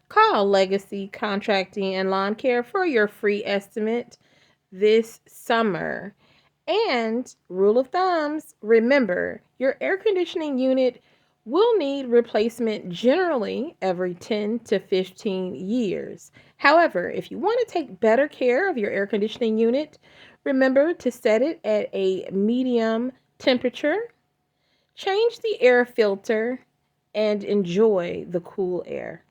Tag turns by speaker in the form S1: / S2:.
S1: Call Legacy Contracting and Lawn Care for your free estimate this summer. And rule of thumbs, remember your air conditioning unit will need replacement generally every 10 to 15 years. However, if you want to take better care of your air conditioning unit, remember to set it at a medium temperature, change the air filter, and enjoy the cool air.